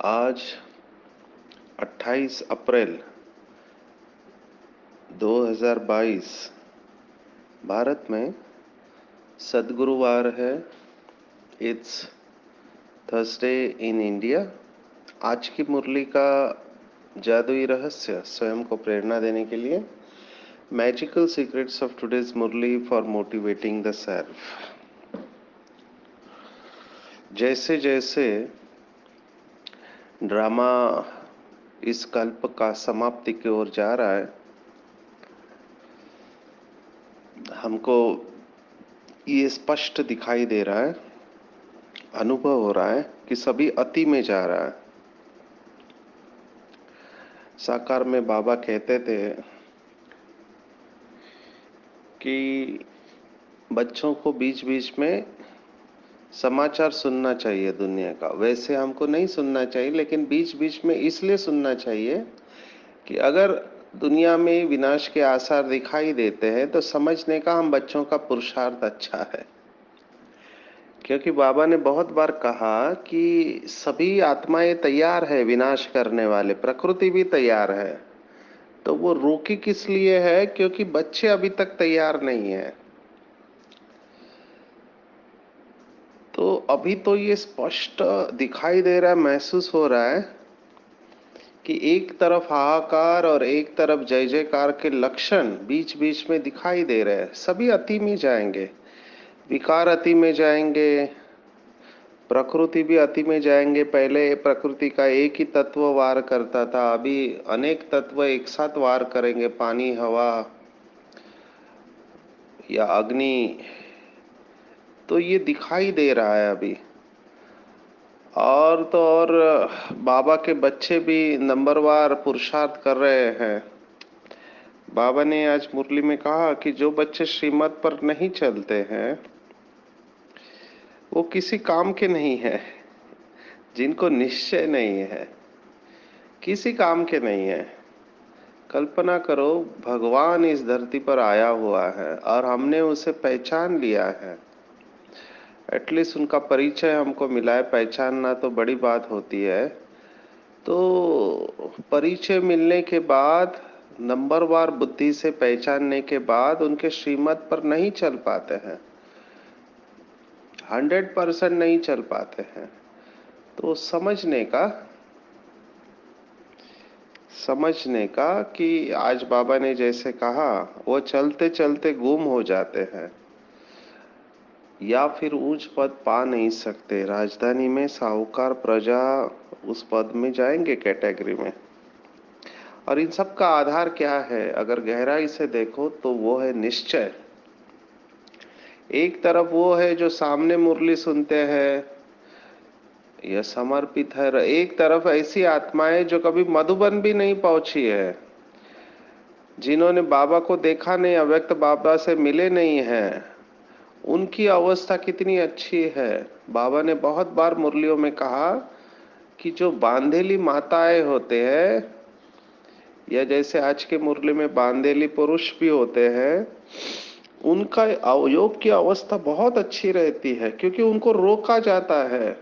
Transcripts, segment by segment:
आज 28 अप्रैल 2022 भारत में सद्गुरुवार है। It's Thursday in India. आज की मुरली का जादुई रहस्य स्वयं को प्रेरणा देने के लिए magical secrets of today's Murli for motivating the self. जैसे जैसे ड्रामा इस कल्प का समाप्ति की ओर जा रहा है, हमको ये स्पष्ट दिखाई दे रहा है, अनुभव हो रहा है कि सभी अति में जा रहा है। साकार में बाबा कहते थे कि बच्चों को बीच बीच में समाचार सुनना चाहिए दुनिया का। वैसे हमको नहीं सुनना चाहिए, लेकिन बीच बीच में इसलिए सुनना चाहिए कि अगर दुनिया में विनाश के आसार दिखाई देते हैं तो समझने का हम बच्चों का पुरुषार्थ अच्छा है। क्योंकि बाबा ने बहुत बार कहा कि सभी आत्माएं तैयार है विनाश करने वाले, प्रकृति भी तैयार है, तो वो रोकी किस लिए है? क्योंकि बच्चे अभी तक तैयार नहीं है। तो अभी तो ये स्पष्ट दिखाई दे रहा है, महसूस हो रहा है कि एक तरफ हाहाकार और एक तरफ जय जयकार के लक्षण बीच बीच में दिखाई दे रहे हैं। सभी अति में जाएंगे, विकार अति में जाएंगे, प्रकृति भी अति में जाएंगे। पहले प्रकृति का एक ही तत्व वार करता था, अभी अनेक तत्व एक साथ वार करेंगे, पानी, हवा या अग्नि। तो ये दिखाई दे रहा है अभी। और तो और बाबा के बच्चे भी नंबरवार पुरुषार्थ कर रहे हैं। बाबा ने आज मुरली में कहा कि जो बच्चे श्रीमत पर नहीं चलते हैं वो किसी काम के नहीं है। जिनको निश्चय नहीं है किसी काम के नहीं है। कल्पना करो, भगवान इस धरती पर आया हुआ है और हमने उसे पहचान लिया है। एटलीस्ट उनका परिचय हमको मिला है। पहचानना तो बड़ी बात होती है। तो परिचय मिलने के बाद, नंबरवार बुद्धि से पहचानने के बाद उनके श्रीमत पर नहीं चल पाते हैं, 100% नहीं चल पाते हैं। तो समझने का कि आज बाबा ने जैसे कहा, वो चलते चलते गुम हो जाते हैं या फिर ऊंच पद पा नहीं सकते। राजधानी में साहूकार प्रजा उस पद में जाएंगे, कैटेगरी में। और इन सब का आधार क्या है? अगर गहराई से देखो तो वो है निश्चय। एक तरफ वो है जो सामने मुरली सुनते हैं, यह समर्पित है। एक तरफ ऐसी आत्माएं जो कभी मधुबन भी नहीं पहुंची है, जिन्होंने बाबा को देखा नहीं, अव्यक्त बाबा से मिले नहीं हैं। उनकी अवस्था कितनी अच्छी है। बाबा ने बहुत बार मुरलियों में कहा कि जो बांधेली माताएं होते हैं, या जैसे आज के मुरली में बांधेली पुरुष भी होते हैं, उनका योग की अवस्था बहुत अच्छी रहती है क्योंकि उनको रोका जाता है।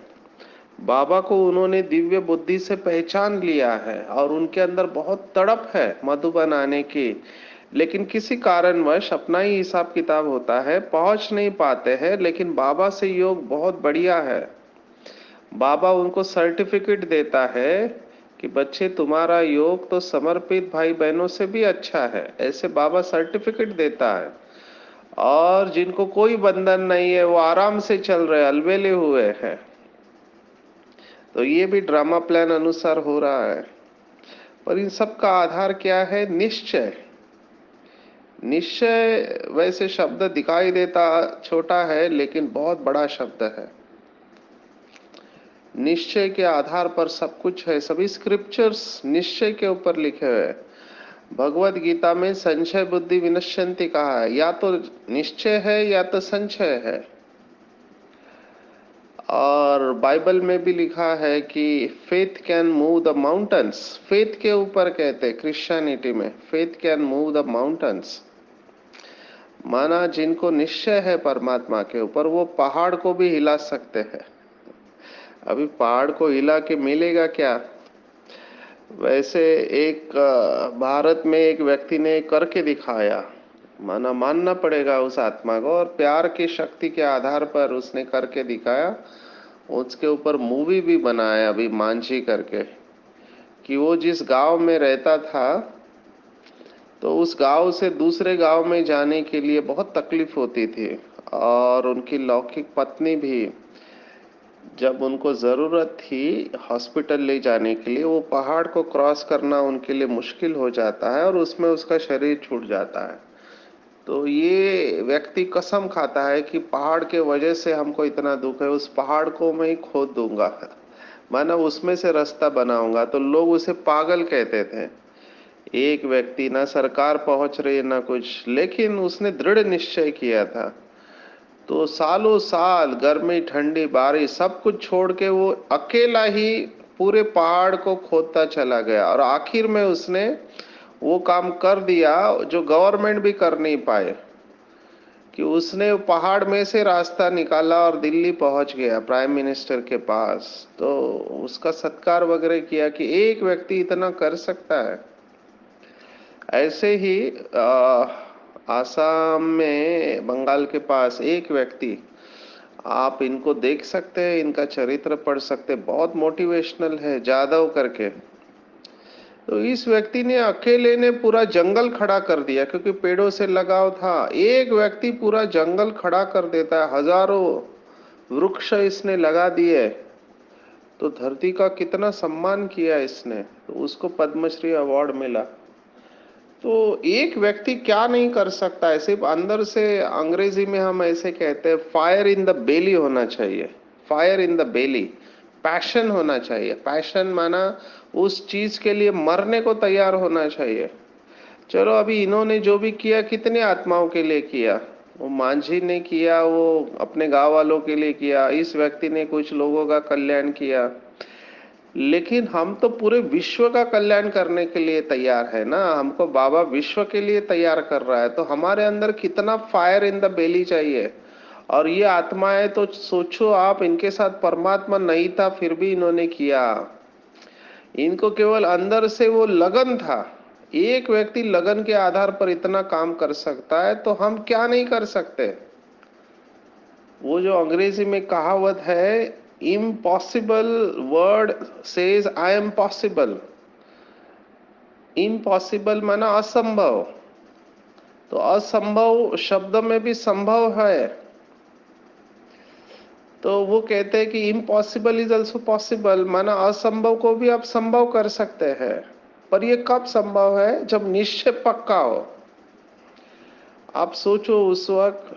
बाबा को उन्होंने दिव्य बुद्धि से पहचान लिया है और उनके अंदर बहुत तड़प है मधुबन आने की, लेकिन किसी कारणवश अपना ही हिसाब किताब होता है, पहुंच नहीं पाते हैं। लेकिन बाबा से योग बहुत बढ़िया है। बाबा उनको सर्टिफिकेट देता है कि बच्चे, तुम्हारा योग तो समर्पित भाई बहनों से भी अच्छा है। ऐसे बाबा सर्टिफिकेट देता है। और जिनको कोई बंधन नहीं है वो आराम से चल रहे, अलबेले हुए हैं। तो ये भी ड्रामा प्लान अनुसार हो रहा है। पर इन सब का आधार क्या है? निश्चय। निश्चय वैसे शब्द दिखाई देता छोटा है, लेकिन बहुत बड़ा शब्द है। निश्चय के आधार पर सब कुछ है। सभी स्क्रिप्चर्स निश्चय के ऊपर लिखे हुए हैं। भगवत गीता में संशय बुद्धि विनश्यन्ति कहा है, या तो निश्चय है या तो संशय है। और बाइबल में भी लिखा है कि faith can move the mountains. Faith के ऊपर कहते हैं क्रिश्चियनिटी में, faith can move the mountains. माना जिनको निश्चय है परमात्मा के ऊपर, वो पहाड़ को भी हिला सकते हैं। अभी पहाड़ को हिला के मिलेगा क्या? वैसे एक भारत में एक व्यक्ति ने करके दिखाया। माना मानना पड़ेगा उस आत्मा को, और प्यार की शक्ति के आधार पर उसने करके दिखाया। उसके ऊपर मूवी भी बनाया अभी मांझी करके, कि वो जिस गांव में रहता था तो उस गांव से दूसरे गांव में जाने के लिए बहुत तकलीफ होती थी। और उनकी लौकिक पत्नी भी, जब उनको जरूरत थी हॉस्पिटल ले जाने के लिए, वो पहाड़ को क्रॉस करना उनके लिए मुश्किल हो जाता है और उसमें उसका शरीर छूट जाता है। तो ये व्यक्ति कसम खाता है कि पहाड़ के वजह से हमको इतना दुख है, उस पहाड़ को मैं ही खोद दूंगा, माना उसमें से रास्ता बनाऊंगा। तो लोग उसे पागल कहते थे। एक व्यक्ति, ना सरकार पहुंच रही है ना कुछ, लेकिन उसने दृढ़ निश्चय किया था। तो सालों साल गर्मी ठंडी बारिश सब कुछ छोड़ के वो अकेला ही पूरे पहाड़ को खोदता चला गया, और आखिर में उसने वो काम कर दिया जो गवर्नमेंट भी कर नहीं पाए, कि उसने पहाड़ में से रास्ता निकाला और दिल्ली पहुंच गया प्राइम मिनिस्टर के पास। तो उसका सत्कार वगैरह किया कि एक व्यक्ति इतना कर सकता है। ऐसे ही आसाम में, बंगाल के पास एक व्यक्ति, आप इनको देख सकते हैं, इनका चरित्र पढ़ सकते हैं, बहुत मोटिवेशनल है, जादव करके। तो इस व्यक्ति ने अकेले ने पूरा जंगल खड़ा कर दिया, क्योंकि पेड़ों से लगाव था। एक व्यक्ति पूरा जंगल खड़ा कर देता है, हजारों वृक्ष इसने लगा दिए। तो धरती का कितना सम्मान किया इसने, तो उसको पद्मश्री अवार्ड मिला। तो एक व्यक्ति क्या नहीं कर सकता है, सिर्फ अंदर से, अंग्रेजी में हम ऐसे कहते हैं, फायर इन द बेली होना चाहिए। Fire in the belly, passion होना चाहिए। पैशन माना उस चीज के लिए मरने को तैयार होना चाहिए। चलो अभी इन्होंने जो भी किया, कितने आत्माओं के लिए किया? वो मांझी ने किया, वो अपने गांव वालों के लिए किया, इस व्यक्ति ने कुछ लोगों का कल्याण किया। लेकिन हम तो पूरे विश्व का कल्याण करने के लिए तैयार है ना। हमको बाबा विश्व के लिए तैयार कर रहा है, तो हमारे अंदर कितना फायर इन द बेली चाहिए। और ये आत्माएं तो सोचो आप, इनके साथ परमात्मा नहीं था फिर भी इन्होंने किया। इनको केवल अंदर से वो लगन था। एक व्यक्ति लगन के आधार पर इतना काम कर सकता है, तो हम क्या नहीं कर सकते। वो जो अंग्रेजी में कहावत है, impossible word says I am possible. Impossible माना असंभव, तो असंभव शब्द में भी संभव है। तो वो कहते हैं कि इम्पॉसिबल इज ऑल्सो पॉसिबल, माना असंभव को भी आप संभव कर सकते हैं। पर ये कब संभव है? जब निश्चय पक्का हो। आप सोचो, उस वक्त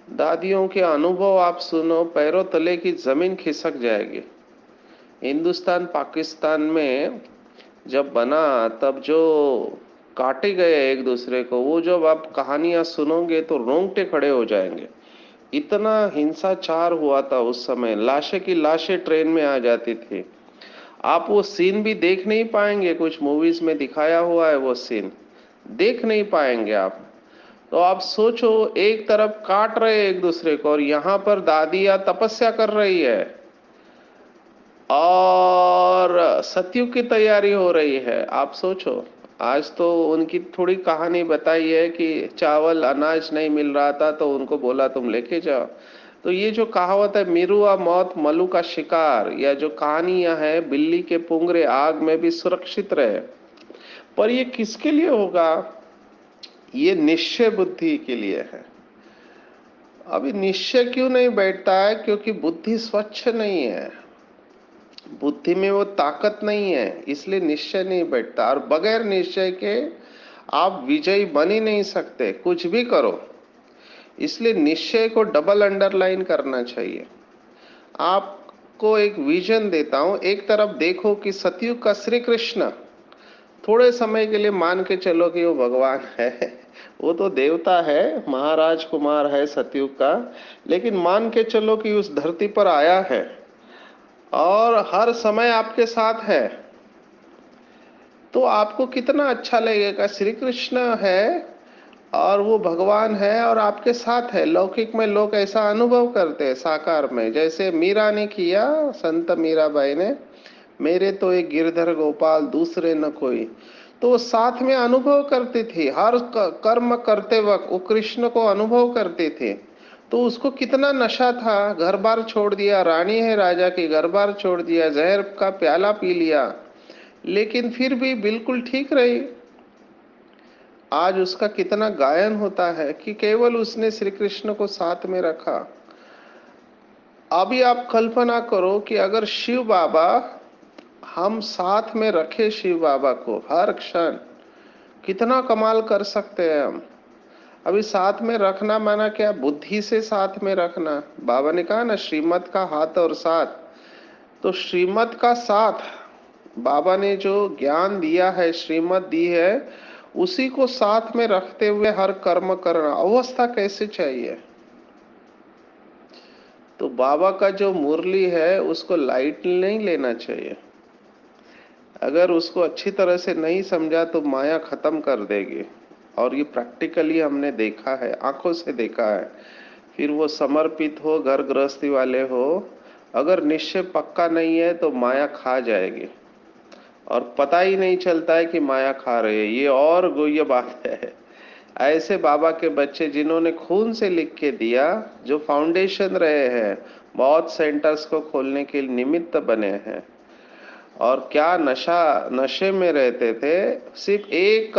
दादियों के अनुभव आप सुनो, पैरों तले की जमीन खिसक जाएगी। हिंदुस्तान पाकिस्तान में जब बना, तब जो काटे गए एक दूसरे को, वो जब आप कहानियां सुनोगे तो रोंगटे खड़े हो जाएंगे। इतना हिंसाचार हुआ था उस समय, लाशें की लाशें ट्रेन में आ जाती थी। आप वो सीन भी देख नहीं पाएंगे, कुछ मूवीज में दिखाया हुआ है वो सीन, देख नहीं पाएंगे आप। तो आप सोचो, एक तरफ काट रहे एक दूसरे को, और यहाँ पर दादियाँ तपस्या कर रही है और सतयुग की तैयारी हो रही है। आप सोचो, आज तो उनकी थोड़ी कहानी बताई है कि चावल अनाज नहीं मिल रहा था तो उनको बोला तुम लेके जाओ। तो ये जो कहावत है, मिरुआ मौत मलू का शिकार, या जो कहानियां है, बिल्ली के पुंगरे आग में भी सुरक्षित रहे, पर ये किसके लिए होगा? ये निश्चय बुद्धि के लिए है। अभी निश्चय क्यों नहीं बैठता है? क्योंकि बुद्धि स्वच्छ नहीं है, बुद्धि में वो ताकत नहीं है, इसलिए निश्चय नहीं बैठता। और बगैर निश्चय के आप विजयी बन ही नहीं सकते, कुछ भी करो। इसलिए निश्चय को डबल अंडरलाइन करना चाहिए। आपको आपको एक विजन देता हूं। एक तरफ देखो कि सतयुग का श्री कृष्ण, थोड़े समय के लिए मान के चलो कि वो भगवान है, वो तो देवता है, महाराज कुमार है सतयुग का, लेकिन मान के चलो कि उस धरती पर आया है और हर समय आपके साथ है, तो आपको कितना अच्छा लगेगा। श्री कृष्ण है और वो भगवान है और आपके साथ है। लौकिक में लोग ऐसा अनुभव करते हैं, साकार में जैसे मीरा ने किया, संत मीराबाई ने, मेरे तो एक गिरधर गोपाल दूसरे न कोई। तो वो साथ में अनुभव करती थी, हर कर्म करते वक्त वो कृष्ण को अनुभव करती थी। तो उसको कितना नशा था, घर बार छोड़ दिया, रानी है राजा की, घर बार छोड़ दिया, जहर का प्याला पी लिया, लेकिन फिर भी बिल्कुल ठीक रही। आज उसका कितना गायन होता है कि केवल उसने श्री कृष्ण को साथ में रखा। अभी आप कल्पना करो कि अगर शिव बाबा, हम साथ में रखे शिव बाबा को हर क्षण, कितना कमाल कर सकते हैं हम। अभी साथ में रखना माना क्या, बुद्धि से साथ में रखना। बाबा ने कहा ना, श्रीमत का हाथ और साथ, तो श्रीमत का साथ, बाबा ने जो ज्ञान दिया है, श्रीमत दी है, उसी को साथ में रखते हुए हर कर्म करना। अवस्था कैसे चाहिए। तो बाबा का जो मुरली है उसको लाइट नहीं लेना चाहिए। अगर उसको अच्छी तरह से नहीं समझा तो माया खत्म कर देगी। और ये प्रैक्टिकली हमने देखा है, आंखों से देखा है। फिर वो समर्पित हो, घर गृहस्थी वाले हो, अगर निश्चय पक्का नहीं है तो माया खा जाएगी और पता ही नहीं चलता है कि माया खा रही है। ये और गुह्य बात है। ऐसे बाबा के बच्चे जिन्होंने खून से लिख के दिया, जो फाउंडेशन रहे हैं, बहुत सेंटर्स को खोलने के निमित्त बने हैं, और क्या नशा, नशे में रहते थे। सिर्फ एक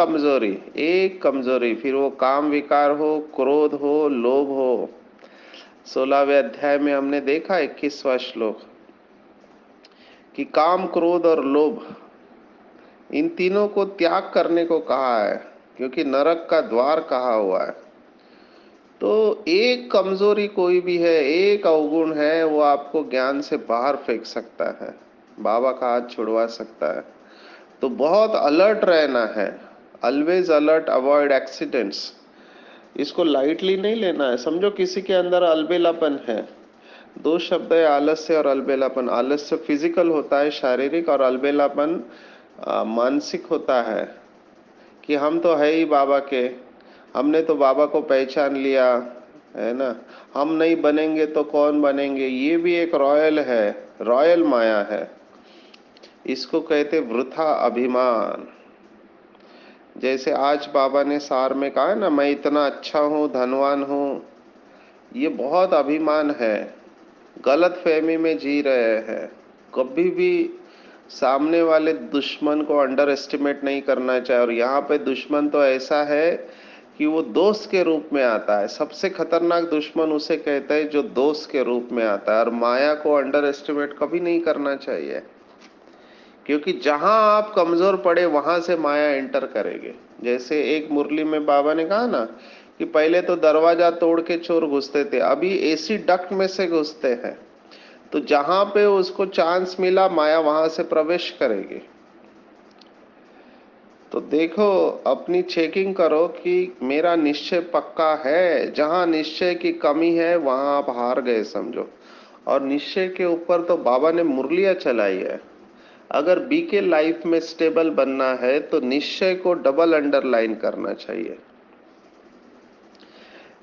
कमजोरी, फिर वो काम विकार हो, क्रोध हो, लोभ हो। 16वें अध्याय में हमने देखा 21वां श्लोक कि काम, क्रोध और लोभ, इन तीनों को त्याग करने को कहा है, क्योंकि नरक का द्वार कहा हुआ है। तो एक कमजोरी कोई भी है, एक अवगुण है, वो आपको ज्ञान से बाहर फेंक सकता है, बाबा का हाथ छुड़वा सकता है। तो बहुत अलर्ट रहना है, ऑलवेज अलर्ट, अवॉइड एक्सीडेंट्स। इसको लाइटली नहीं लेना है। समझो किसी के अंदर अलबेलापन है। दो शब्द है, आलस्य और अलबेलापन। आलस्य फिजिकल होता है, शारीरिक, और अलबेलापन मानसिक होता है कि हम तो है ही बाबा के, हमने तो बाबा को पहचान लिया है ना, हम नहीं बनेंगे तो कौन बनेंगे। ये भी एक रॉयल है, रॉयल माया है। इसको कहते वृथा अभिमान। जैसे आज बाबा ने सार में कहा ना, मैं इतना अच्छा हूँ, धनवान हूँ, ये बहुत अभिमान है। गलत फहमी में जी रहे हैं। कभी भी सामने वाले दुश्मन को अंडर एस्टिमेट नहीं करना चाहिए। और यहाँ पे दुश्मन तो ऐसा है कि वो दोस्त के रूप में आता है। सबसे खतरनाक दुश्मन उसे कहते हैं जो दोस्त के रूप में आता है। और माया को अंडर एस्टिमेट कभी नहीं करना चाहिए, क्योंकि जहां आप कमजोर पड़े वहां से माया एंटर करेगी। जैसे एक मुरली में बाबा ने कहा ना कि पहले तो दरवाजा तोड़ के चोर घुसते थे, अभी एसी डक्ट में से घुसते हैं। तो जहां पे उसको चांस मिला, माया वहां से प्रवेश करेगी। तो देखो, अपनी चेकिंग करो कि मेरा निश्चय पक्का है। जहां निश्चय की कमी है वहां आप हार गए समझो। और निश्चय के ऊपर तो बाबा ने मुरलियां चलाई है। अगर बी के लाइफ में स्टेबल बनना है तो निश्चय को डबल अंडरलाइन करना चाहिए।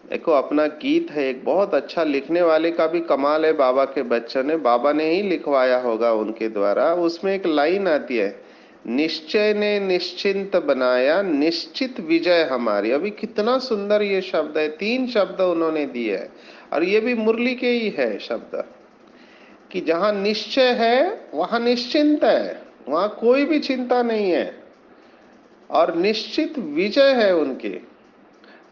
देखो, अपना गीत है एक बहुत अच्छा, लिखने वाले का भी कमाल है। बाबा के बच्चन ने, बाबा ने ही लिखवाया होगा उनके द्वारा। उसमें एक लाइन आती है, निश्चय ने निश्चिंत बनाया, निश्चित विजय हमारी। अभी कितना सुंदर ये शब्द है, 3 शब्द उन्होंने दिए है, और ये भी मुरली के ही है शब्द, कि जहां निश्चय है वहां निश्चिंत है, वहां कोई भी चिंता नहीं है, और निश्चित विजय है उनकी।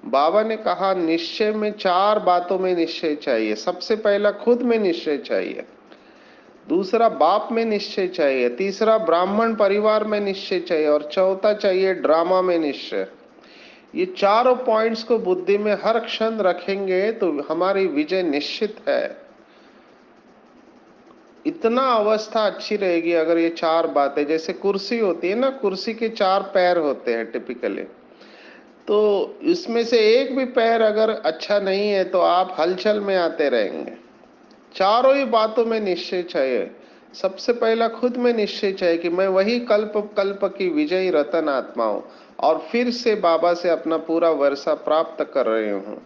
बाबा ने कहा निश्चय में 4 बातों में निश्चय चाहिए। सबसे पहला खुद में निश्चय चाहिए, दूसरा बाप में निश्चय चाहिए, तीसरा ब्राह्मण परिवार में निश्चय चाहिए, और चौथा चाहिए ड्रामा में निश्चय। ये चारों पॉइंट्स को बुद्धि में हर क्षण रखेंगे तो हमारी विजय निश्चित है। इतना अवस्था अच्छी रहेगी अगर ये चार बातें, जैसे कुर्सी होती है ना, कुर्सी के चार पैर होते हैं टिपिकली, तो इसमें से एक भी पैर अगर अच्छा नहीं है तो आप हलचल में आते रहेंगे। चारों ही बातों में निश्चय चाहिए। सबसे पहला खुद में निश्चय चाहिए कि मैं वही कल्प कल्प की विजयी रतन आत्मा हूं और फिर से बाबा से अपना पूरा वर्षा प्राप्त कर रही हूँ।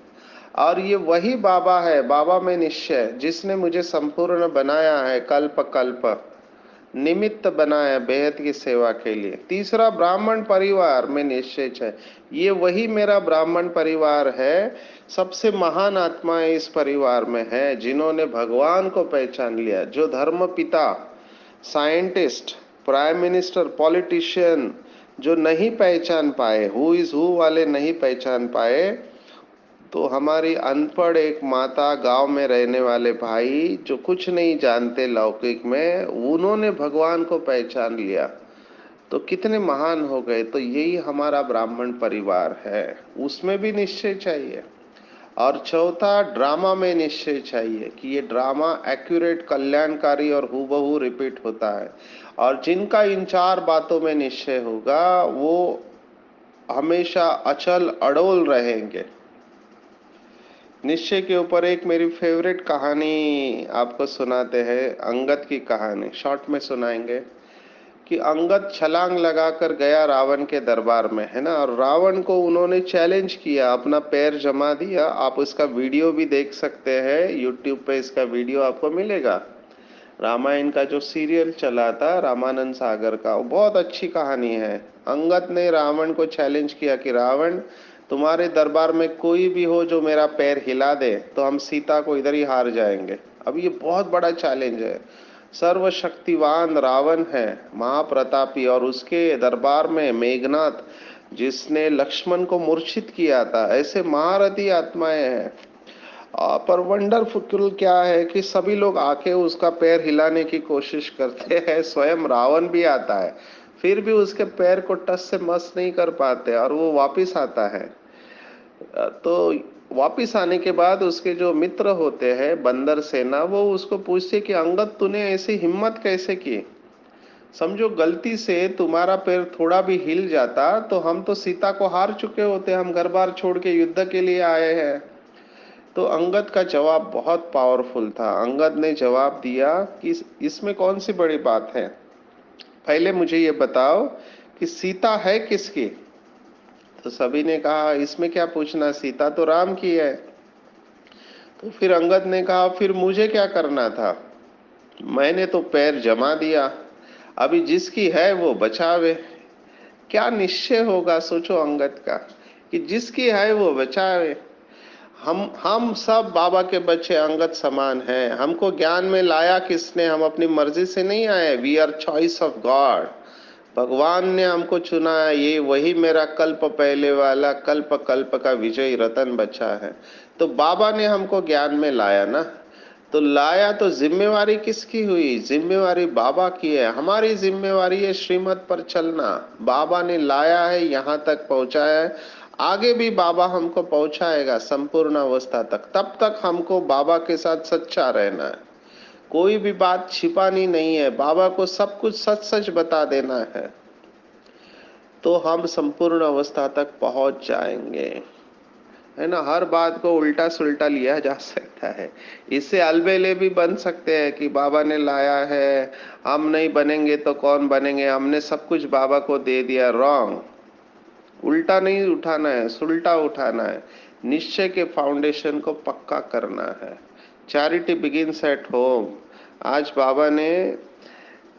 और ये वही बाबा है, बाबा में निश्चय, जिसने मुझे संपूर्ण बनाया है, कल्प कल्प निमित्त बनाया बेहद की सेवा के लिए। तीसरा, ब्राह्मण परिवार में निश्चय है, ये वही मेरा ब्राह्मण परिवार है। सबसे महान आत्माएं इस परिवार में है जिन्होंने भगवान को पहचान लिया, जो धर्म पिता, साइंटिस्ट, प्राइम मिनिस्टर, पॉलिटिशियन जो नहीं पहचान पाए, हु इज हु वाले नहीं पहचान पाए, तो हमारी अनपढ़ एक माता, गांव में रहने वाले भाई जो कुछ नहीं जानते लौकिक में, उन्होंने भगवान को पहचान लिया तो कितने महान हो गए। तो यही हमारा ब्राह्मण परिवार है, उसमें भी निश्चय चाहिए। और चौथा, ड्रामा में निश्चय चाहिए कि ये ड्रामा एक्यूरेट, कल्याणकारी और हूबहू रिपीट होता है। और जिनका इन चार बातों में निश्चय होगा वो हमेशा अचल अडोल रहेंगे। निश्चय के ऊपर एक मेरी फेवरेट कहानी आपको सुनाते हैं, अंगद की कहानी शॉर्ट में सुनाएंगे। कि अंगद छलांग लगाकर गया रावण के दरबार में, है ना, और रावण को उन्होंने चैलेंज किया, अपना पैर जमा दिया। आप इसका वीडियो भी देख सकते हैं, यूट्यूब पे इसका वीडियो आपको मिलेगा। रामायण का जो सीरियल चला था रामानंद सागर का, वो बहुत अच्छी कहानी है। अंगद ने रावण को चैलेंज किया कि रावण, तुम्हारे दरबार में कोई भी हो जो मेरा पैर हिला दे तो हम सीता को इधर ही हार जाएंगे। अब ये बहुत बड़ा चैलेंज है। सर्वशक्तिवान रावण है, महाप्रतापी, और उसके दरबार में मेघनाथ जिसने लक्ष्मण को मूर्छित किया था, ऐसे महारथी आत्माएं हैं। पर वंडरफुल क्या है कि सभी लोग आके उसका पैर हिलाने की कोशिश करते हैं, स्वयं रावण भी आता है, फिर भी उसके पैर को टस से मस नहीं कर पाते और वो वापिस आता है। तो वापिस आने के बाद उसके जो मित्र होते हैं बंदर सेना, वो उसको पूछते कि अंगद तूने ऐसी हिम्मत कैसे की, समझो गलती से तुम्हारा पैर थोड़ा भी हिल जाता तो हम तो सीता को हार चुके होते, हम घर बार छोड़ के युद्ध के लिए आए हैं। तो अंगद का जवाब बहुत पावरफुल था। अंगद ने जवाब दिया कि इसमें कौन सी बड़ी बात है, पहले मुझे ये बताओ कि सीता है किसकी। तो सभी ने कहा इसमें क्या पूछना, सीता तो राम की है। तो फिर अंगद ने कहा फिर मुझे क्या करना था, मैंने तो पैर जमा दिया, अभी जिसकी है वो बचावे। क्या निश्चय होगा सोचो अंगद का, कि जिसकी है वो बचावे। हम सब बाबा के बच्चे अंगद समान हैं। हमको ज्ञान में लाया किसने, हम अपनी मर्जी से नहीं आए, we are choice of God. भगवान ने हमको चुना है, ये वही मेरा कल्प पहले वाला कल्प कल्प का विजयी रतन बचा है। तो बाबा ने हमको ज्ञान में लाया ना, तो लाया तो जिम्मेवारी किसकी हुई, जिम्मेवारी बाबा की है। हमारी जिम्मेवारी है श्रीमत पर चलना। बाबा ने लाया है, यहाँ तक पहुंचाया है, आगे भी बाबा हमको पहुंचाएगा संपूर्ण अवस्था तक। तब तक हमको बाबा के साथ सच्चा रहना है, कोई भी बात छिपानी नहीं है, बाबा को सब कुछ सच सच बता देना है, तो हम संपूर्ण अवस्था तक पहुंच जाएंगे, है ना। हर बात को उल्टा सुल्टा लिया जा सकता है, इससे अलबेले भी बन सकते हैं कि बाबा ने लाया है, हम नहीं बनेंगे तो कौन बनेंगे, हमने सब कुछ बाबा को दे दिया। रॉन्ग, उल्टा नहीं उठाना है, सुल्टा उठाना है। निश्चय के फाउंडेशन को पक्का करना है। Charity begins at home. आज बाबा ने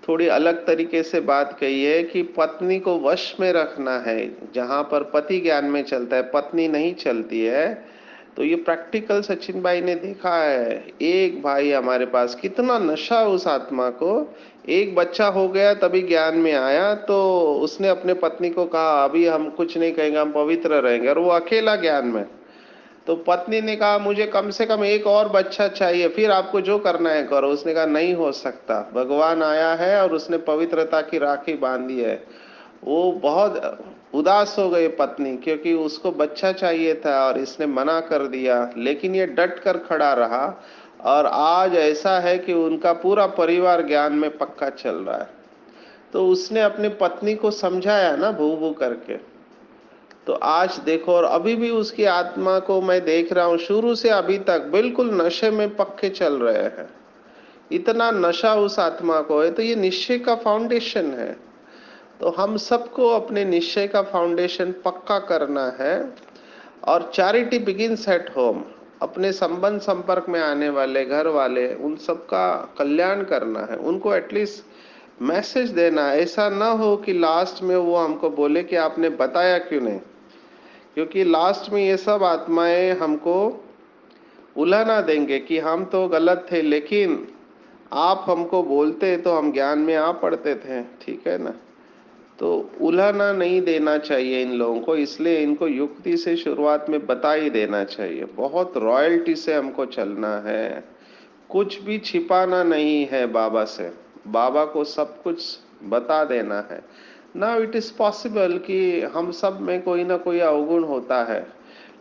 थोड़ी अलग तरीके से बात कही है कि पत्नी को वश में रखना है। जहां पर पति ज्ञान में चलता है, पत्नी नहीं चलती है। तो ये प्रैक्टिकल सचिन भाई ने देखा है। एक भाई हमारे पास, कितना नशा उस आत्मा को, एक बच्चा हो गया तभी ज्ञान में आया, तो उसने अपने पत्नी को कहा अभी हम कुछ नहीं कहेंगे, हम पवित्र रहेंगे, और वो अकेला ज्ञान में। तो पत्नी ने कहा मुझे कम से कम एक और बच्चा चाहिए, फिर आपको जो करना है करो। उसने कहा नहीं हो सकता, भगवान आया है और उसने पवित्रता की राखी बांधी है। वो बहुत उदास हो गई पत्नी, क्योंकि उसको बच्चा चाहिए था और इसने मना कर दिया, लेकिन ये डट कर खड़ा रहा और आज ऐसा है कि उनका पूरा परिवार ज्ञान में पक्का चल रहा है। तो उसने अपनी पत्नी को समझाया ना भू भू करके। तो आज देखो, और अभी भी उसकी आत्मा को मैं देख रहा हूँ, शुरू से अभी तक बिल्कुल नशे में पक्के चल रहे हैं। इतना नशा उस आत्मा को है। तो ये निश्चय का फाउंडेशन है। तो हम सबको अपने निश्चय का फाउंडेशन पक्का करना है। और चैरिटी बिगिंस एट होम। अपने संबंध संपर्क में आने वाले घर वाले, उन सबका कल्याण करना है, उनको एटलीस्ट मैसेज देना है। ऐसा ना हो कि लास्ट में वो हमको बोले कि आपने बताया क्यों नहीं। क्योंकि लास्ट में ये सब आत्माएं हमको उलाहना देंगे कि हम तो गलत थे, लेकिन आप हमको बोलते तो हम ज्ञान में आ पड़ते थे। ठीक है ना। तो उलाहना नहीं देना चाहिए इन लोगों को, इसलिए इनको युक्ति से शुरुआत में बता ही देना चाहिए। बहुत रॉयल्टी से हमको चलना है, कुछ भी छिपाना नहीं है बाबा से। बाबा को सब कुछ बता देना है। नाउ इट इज पॉसिबल कि हम सब में कोई ना कोई अवगुण होता है,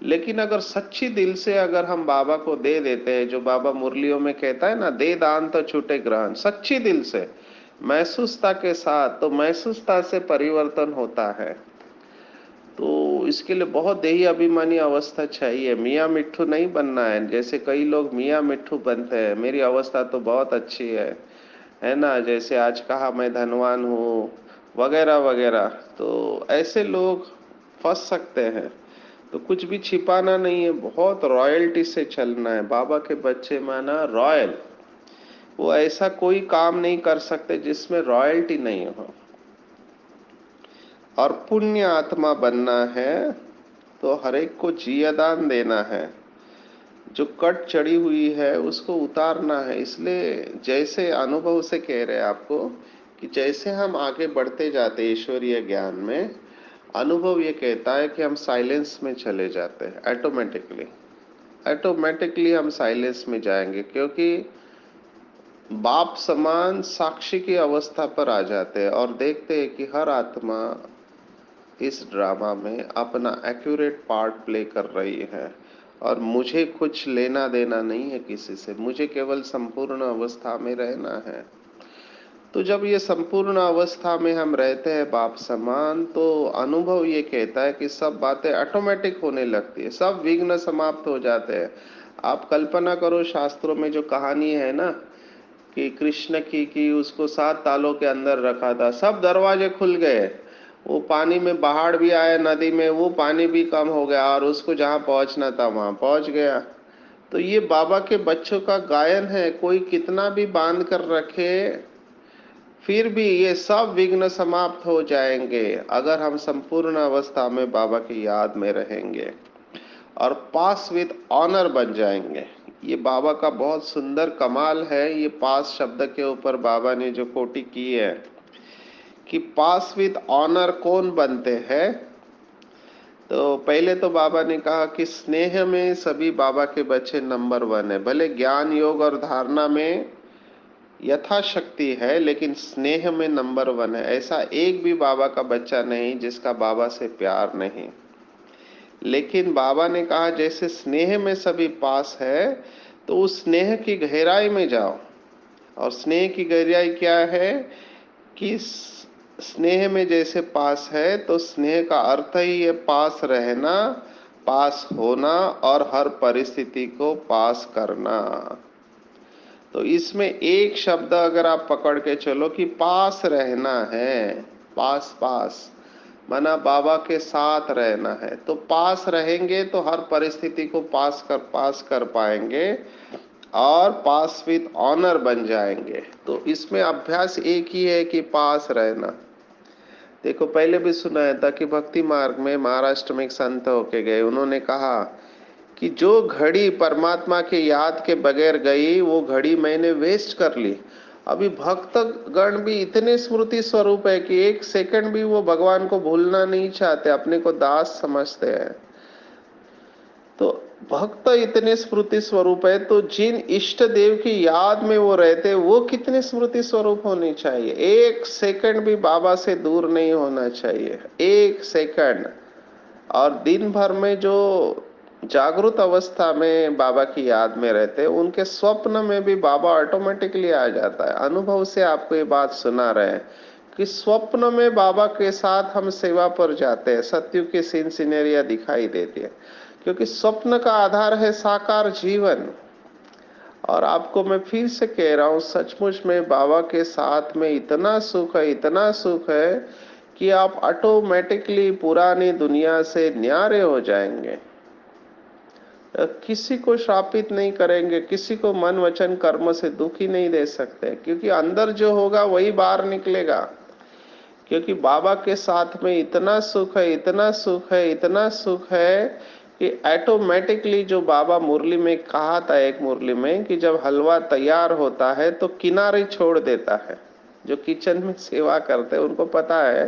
लेकिन अगर सच्ची दिल से अगर हम बाबा को दे देते हैं, जो बाबा मुरलियों में कहता है ना, दे दान तो छूटे ग्रहण, सच्ची दिल से महसूसता के साथ, तो महसूसता से परिवर्तन होता है। तो इसके लिए बहुत देही अभिमानी अवस्था चाहिए। मियाँ मिट्ठू नहीं बनना है, जैसे कई लोग मियाँ मिट्ठू बनते हैं। मेरी अवस्था तो बहुत अच्छी है ना, जैसे आज कहा मैं धनवान हूँ वगैरह वगैरह। तो ऐसे लोग फंस सकते हैं। तो कुछ भी छिपाना नहीं है, बहुत रॉयल्टी से चलना है। बाबा के बच्चे माना रॉयल, वो ऐसा कोई काम नहीं कर सकते जिसमें रॉयल्टी नहीं हो। और पुण्य आत्मा बनना है तो हर एक को जियादान देना है। जो कट चढ़ी हुई है उसको उतारना है। इसलिए जैसे अनुभव से कह रहे हैं आपको कि जैसे हम आगे बढ़ते जाते ईश्वरीय ज्ञान में, अनुभव ये कहता है कि हम साइलेंस में चले जाते हैं। ऑटोमेटिकली ऑटोमेटिकली हम साइलेंस में जाएंगे, क्योंकि बाप समान साक्षी की अवस्था पर आ जाते हैं और देखते हैं कि हर आत्मा इस ड्रामा में अपना एक्यूरेट पार्ट प्ले कर रही है। और मुझे कुछ लेना देना नहीं है किसी से, मुझे केवल संपूर्ण अवस्था में रहना है। तो जब ये संपूर्ण अवस्था में हम रहते हैं बाप समान, तो अनुभव ये कहता है कि सब बातें ऑटोमेटिक होने लगती है, सब विघ्न समाप्त हो जाते हैं। आप कल्पना करो, शास्त्रों में जो कहानी है ना कि कृष्ण की कि उसको 7 तालों के अंदर रखा था, सब दरवाजे खुल गए। वो पानी में बाढ़ भी आया, नदी में वो पानी भी कम हो गया और उसको जहाँ पहुंचना था वहां पहुंच गया। तो ये बाबा के बच्चों का गायन है। कोई कितना भी बांध कर रखे, फिर भी ये सब विघ्न समाप्त हो जाएंगे अगर हम संपूर्ण अवस्था में बाबा की याद में रहेंगे और पास विद ऑनर बन जाएंगे। ये बाबा का बहुत सुंदर कमाल है। ये पास शब्द के ऊपर बाबा ने जो कोटि की है कि पास विद ऑनर कौन बनते हैं। तो पहले तो बाबा ने कहा कि स्नेह में सभी बाबा के बच्चे नंबर 1 है। भले ज्ञान योग और धारणा में यथाशक्ति है, लेकिन स्नेह में नंबर 1 है। ऐसा एक भी बाबा का बच्चा नहीं जिसका बाबा से प्यार नहीं। लेकिन बाबा ने कहा जैसे स्नेह में सभी पास है, तो उस स्नेह की गहराई में जाओ। और स्नेह की गहराई क्या है कि स्नेह में जैसे पास है, तो स्नेह का अर्थ ही है पास रहना, पास होना और हर परिस्थिति को पास करना। तो इसमें एक शब्द अगर आप पकड़ के चलो कि पास रहना है, पास पास माना बाबा के साथ रहना है, तो पास रहेंगे तो हर परिस्थिति को पास कर पाएंगे और पास विद ऑनर बन जाएंगे। तो इसमें अभ्यास एक ही है कि पास रहना। देखो, पहले भी सुनाया था कि भक्ति मार्ग में महाराष्ट्र में एक संत होके गए, उन्होंने कहा कि जो घड़ी परमात्मा के याद के बगैर गई, वो घड़ी मैंने वेस्ट कर ली। अभी भक्त गण भी इतने स्मृति स्वरूप है कि एक सेकंड भी वो भगवान को भूलना नहीं चाहते, अपने को दास समझते हैं। तो भक्त इतने स्मृति स्वरूप है, तो जिन इष्ट देव की याद में वो रहते, वो कितने स्मृति स्वरूप होनी चाहिए। एक सेकंड भी बाबा से दूर नहीं होना चाहिए, एक सेकंड। और दिन भर में जो जागृत अवस्था में बाबा की याद में रहते, उनके स्वप्न में भी बाबा ऑटोमेटिकली आ जाता है। अनुभव से आपको ये बात सुना रहे हैं कि स्वप्न में बाबा के साथ हम सेवा पर जाते हैं, सत्युग की सीन सिनेरिया दिखाई देती है, क्योंकि स्वप्न का आधार है साकार जीवन। और आपको मैं फिर से कह रहा हूं, सचमुच में बाबा के साथ में इतना सुख है, इतना सुख है कि आप ऑटोमेटिकली पुरानी दुनिया से न्यारे हो जाएंगे। किसी को श्रापित नहीं करेंगे, किसी को मन वचन कर्म से दुखी नहीं दे सकते, क्योंकि अंदर जो होगा वही बाहर निकलेगा। क्योंकि बाबा के साथ में इतना सुख है, इतना सुख है, इतना सुख है कि ऑटोमेटिकली जो बाबा मुरली में कहा था, एक मुरली में, कि जब हलवा तैयार होता है तो किनारे छोड़ देता है। जो किचन में सेवा करते हैं उनको पता है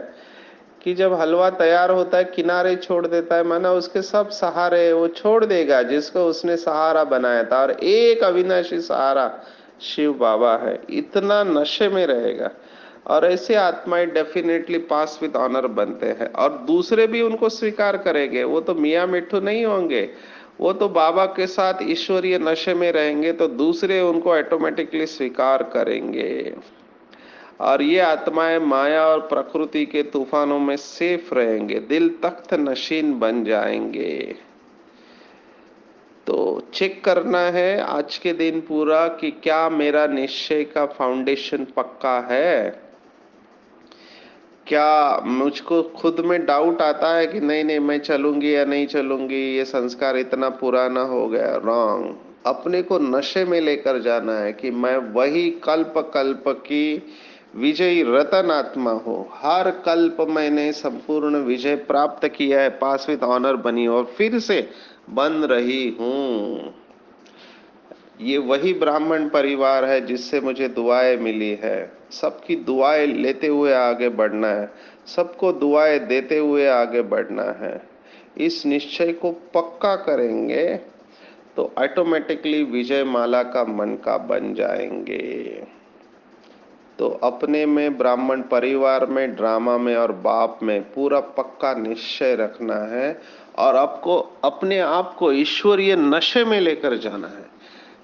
कि जब हलवा तैयार होता है किनारे छोड़ देता है, माना उसके सब सहारे वो छोड़ देगा जिसको उसने सहारा बनाया था, और एक अविनाशी सहारा शिव बाबा है। इतना नशे में रहेगा। और ऐसे आत्माएं डेफिनेटली पास विद ऑनर बनते हैं, और दूसरे भी उनको स्वीकार करेंगे। वो तो मियाँ मिट्ठू नहीं होंगे, वो तो बाबा के साथ ईश्वरीय नशे में रहेंगे, तो दूसरे उनको ऑटोमेटिकली स्वीकार करेंगे। और ये आत्माएं माया और प्रकृति के तूफानों में सेफ रहेंगे, दिल तख्त नशीन बन जाएंगे। तो चेक करना है आज के दिन पूरा कि क्या मेरा निश्चय का फाउंडेशन पक्का है। क्या मुझको खुद में डाउट आता है कि नहीं नहीं मैं चलूंगी या नहीं चलूंगी, ये संस्कार इतना पुराना हो गया। रॉन्ग। अपने को नशे में लेकर जाना है कि मैं वही कल्प कल्प की विजयी रतन आत्मा हूँ। हर कल्प मैंने संपूर्ण विजय प्राप्त किया है, पास विद ऑनर बनी और फिर से बन रही हूँ। ये वही ब्राह्मण परिवार है जिससे मुझे दुआएं मिली है। सबकी दुआएं लेते हुए आगे बढ़ना है, सबको दुआएं देते हुए आगे बढ़ना है। इस निश्चय को पक्का करेंगे तो ऑटोमेटिकली विजय माला का मन का बन जाएंगे। तो अपने में, ब्राह्मण परिवार में, ड्रामा में और बाप में पूरा पक्का निश्चय रखना है, और आपको अपने आप को ईश्वरीय नशे में लेकर जाना है।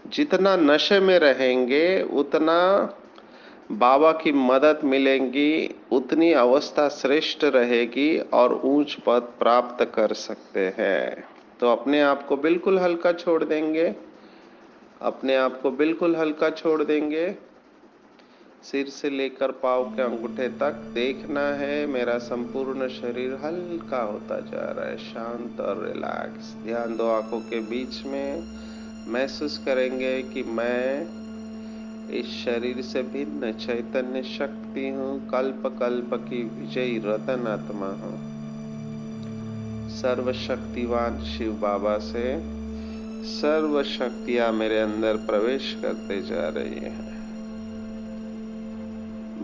जितना नशे में रहेंगे उतना बाबा की मदद मिलेगी, उतनी अवस्था श्रेष्ठ रहेगी और ऊंच पद प्राप्त कर सकते हैं। तो अपने आप को बिल्कुल हल्का छोड़ देंगे, अपने आप को बिल्कुल हल्का छोड़ देंगे। सिर से लेकर पाँव के अंगूठे तक देखना है मेरा संपूर्ण शरीर हल्का होता जा रहा है, शांत और रिलैक्स। ध्यान दो आंखों के बीच में। महसूस करेंगे कि मैं इस शरीर से भिन्न चैतन्य शक्ति हूँ, कल्प कल्प की विजयी रतन आत्मा हूँ। सर्वशक्तिवान शिव बाबा से सर्व शक्तियां मेरे अंदर प्रवेश करते जा रही हैं।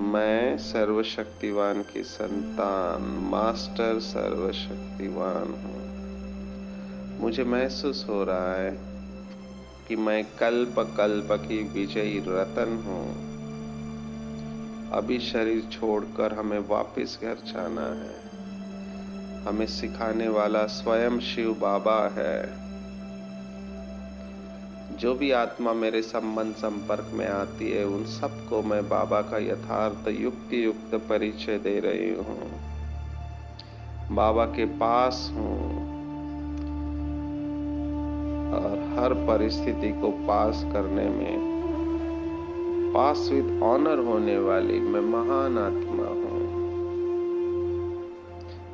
मैं सर्वशक्तिवान की संतान, मास्टर सर्वशक्तिवान हूँ। मुझे महसूस हो रहा है कि मैं कल्प कल्प की विजयी रतन हूँ। अभी शरीर छोड़कर हमें वापस घर जाना है। हमें सिखाने वाला स्वयं शिव बाबा है। जो भी आत्मा मेरे संबंध संपर्क में आती है उन सबको मैं बाबा का यथार्थ युक्ति युक्त परिचय दे रही हूँ। बाबा के पास हूँ और हर परिस्थिति को पास करने में पास विद ऑनर होने वाली मैं महान आत्मा हूँ।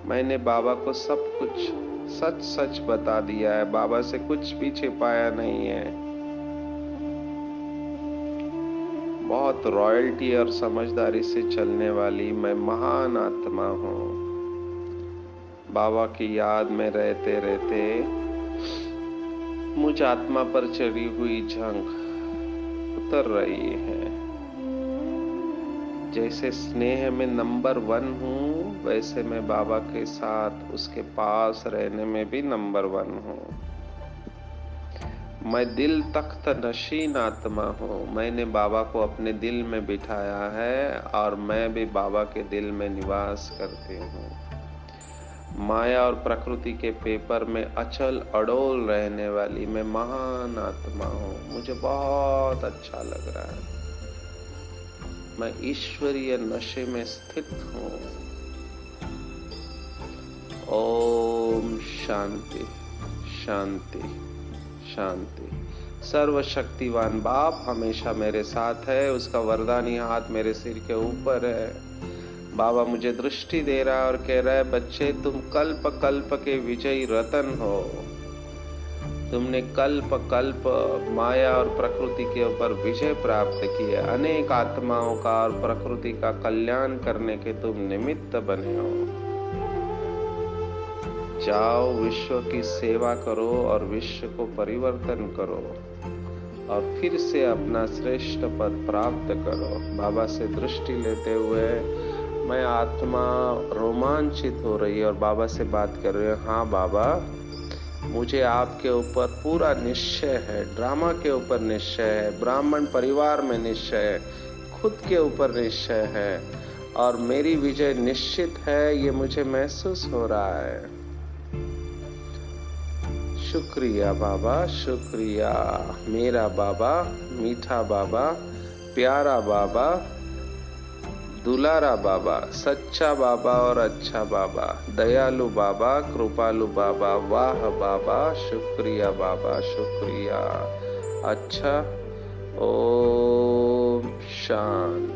मैंने बाबा को सब कुछ सच सच बता दिया है, बाबा से कुछ भी छिपाया नहीं है। बहुत रॉयल्टी और समझदारी से चलने वाली मैं महान आत्मा हूँ। बाबा की याद में रहते रहते मुझ आत्मा पर चढ़ी हुई झंग उतर रही है। जैसे स्नेह में नंबर 1 हूँ, वैसे मैं बाबा के साथ उसके पास रहने में भी नंबर 1 हूँ। मैं दिल तख्त नशीन आत्मा हूँ। मैंने बाबा को अपने दिल में बिठाया है और मैं भी बाबा के दिल में निवास करती हूँ। माया और प्रकृति के पेपर में अचल अडोल रहने वाली मैं महान आत्मा हूँ। मुझे बहुत अच्छा लग रहा है। मैं ईश्वरीय नशे में स्थित हूँ। ओम शांति शांति शांति। सर्वशक्तिवान बाप हमेशा मेरे साथ है। उसका वरदानी हाथ मेरे सिर के ऊपर है। बाबा मुझे दृष्टि दे रहा है और कह रहा है, बच्चे तुम कल्प कल्प के विजयी रतन हो। तुमने कल्प कल्प माया और प्रकृति के ऊपर विजय प्राप्त किए। अनेक आत्माओं का और प्रकृति का कल्याण करने के तुम निमित्त बने हो। जाओ विश्व की सेवा करो और विश्व को परिवर्तन करो और फिर से अपना श्रेष्ठ पद प्राप्त करो। बाबा से दृष्टि लेते हुए मैं आत्मा रोमांचित हो रही है और बाबा से बात कर रही है। हाँ बाबा, मुझे आपके ऊपर पूरा निश्चय है। ड्रामा के ऊपर निश्चय है, ब्राह्मण परिवार में निश्चय है, खुद के ऊपर निश्चय है और मेरी विजय निश्चित है। ये मुझे महसूस हो रहा है। शुक्रिया बाबा, शुक्रिया मेरा बाबा, मीठा बाबा, प्यारा बाबा, दुलारा बाबा, सच्चा बाबा और अच्छा बाबा, दयालु बाबा, कृपालु बाबा, वाह बाबा, शुक्रिया बाबा, शुक्रिया। अच्छा, ओम शांति।